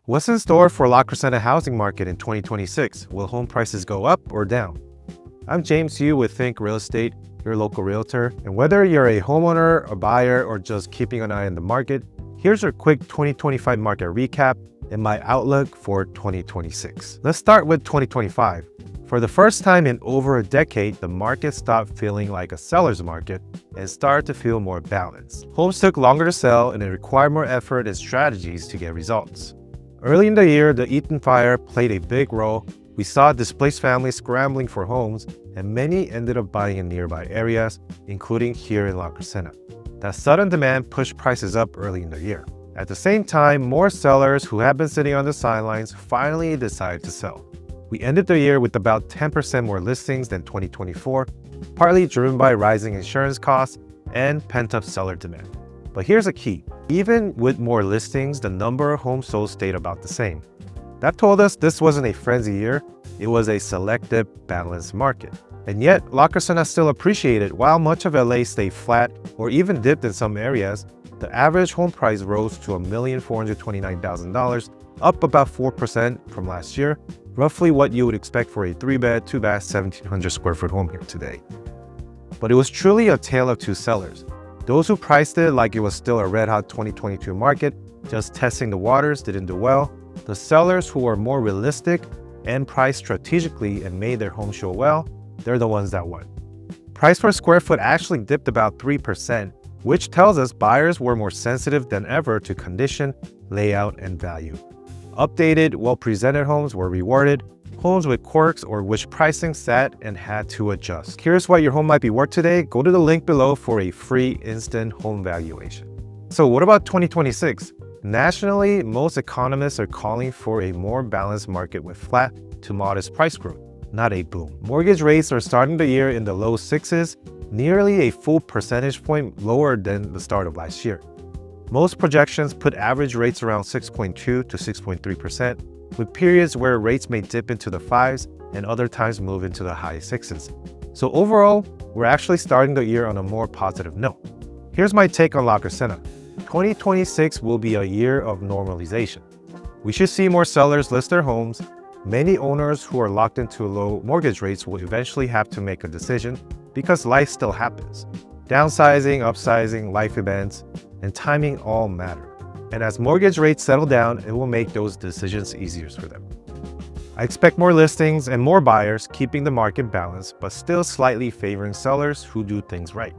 What's in store for La Crescenta housing market in 2026? Will home prices go up or down? I'm James Yu with Think Real Estate, your local realtor. And whether you're a homeowner, a buyer, or just keeping an eye on the market, here's our quick 2025 market recap and my outlook for 2026. Let's start with 2025. For the first time in over a decade, the market stopped feeling like a seller's market and started to feel more balanced. Homes took longer to sell and it required more effort and strategies to get results. Early in the year, the Eaton fire played a big role. We saw displaced families scrambling for homes, and many ended up buying in nearby areas, including here in La Crescenta. That sudden demand pushed prices up early in the year. At the same time, more sellers who had been sitting on the sidelines finally decided to sell. We ended the year with about 10% more listings than 2024, partly driven by rising insurance costs and pent-up seller demand. But here's a key. Even with more listings, the number of homes sold stayed about the same. That told us this wasn't a frenzy year, it was a selective, balanced market. And yet, La Crescenta still appreciated. While much of LA stayed flat or even dipped in some areas, the average home price rose to $1,429,000, up about 4% from last year, roughly what you would expect for a 3-bed, 2-bath, 1,700 square foot home here today. But it was truly a tale of two sellers. Those who priced it like it was still a red-hot 2022 market, just testing the waters, didn't do well. The sellers who were more realistic and priced strategically and made their home show well, they're the ones that won. Price per square foot actually dipped about 3%, which tells us buyers were more sensitive than ever to condition, layout, and value. Updated, well-presented homes were rewarded. Homes with quirks or which pricing sat and had to adjust. Curious what your home might be worth today? Go to the link below for a free instant home valuation. So what about 2026? Nationally, most economists are calling for a more balanced market with flat to modest price growth, not a boom. Mortgage rates are starting the year in the low sixes, nearly a full percentage point lower than the start of last year. Most projections put average rates around 6.2 to 6.3%, with periods where rates may dip into the 5s and other times move into the high 6s. So overall, we're actually starting the year on a more positive note. Here's my take on La Crescenta. 2026 will be a year of normalization. We should see more sellers list their homes. Many owners who are locked into low mortgage rates will eventually have to make a decision because life still happens. Downsizing, upsizing, life events, and timing all matter. And as mortgage rates settle down, it will make those decisions easier for them. I expect more listings and more buyers, keeping the market balanced, but still slightly favoring sellers who do things right.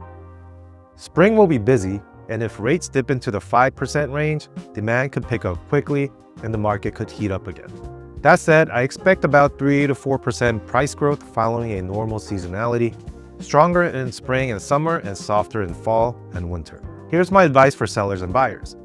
Spring will be busy, and if rates dip into the 5% range, demand could pick up quickly and the market could heat up again. That said, I expect about 3 to 4% price growth following a normal seasonality, stronger in spring and summer and softer in fall and winter. Here's my advice for sellers and buyers.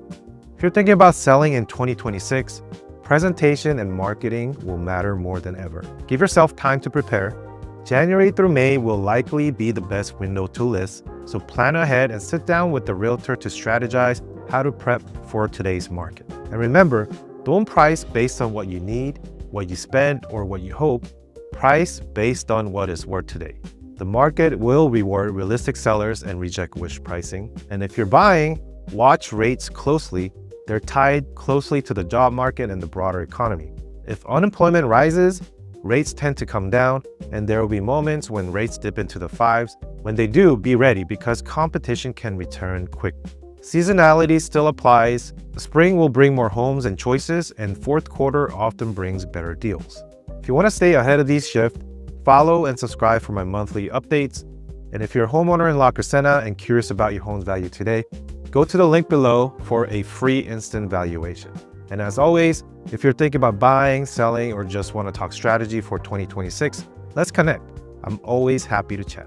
If you're thinking about selling in 2026, presentation and marketing will matter more than ever. Give yourself time to prepare. January through May will likely be the best window to list, so plan ahead and sit down with the realtor to strategize how to prep for today's market. And remember, don't price based on what you need, what you spend, or what you hope. Price based on what is worth today. The market will reward realistic sellers and reject wish pricing. And if you're buying, watch rates closely. They're tied closely to the job market and the broader economy. If unemployment rises, rates tend to come down, and there will be moments when rates dip into the 5s. When they do, be ready because competition can return quickly. Seasonality still applies. Spring will bring more homes and choices, and fourth quarter often brings better deals. If you want to stay ahead of these shifts, follow and subscribe for my monthly updates. And if you're a homeowner in La Crescenta and curious about your home's value today, go to the link below for a free instant valuation. And as always, if you're thinking about buying, selling, or just want to talk strategy for 2026, let's connect. I'm always happy to chat.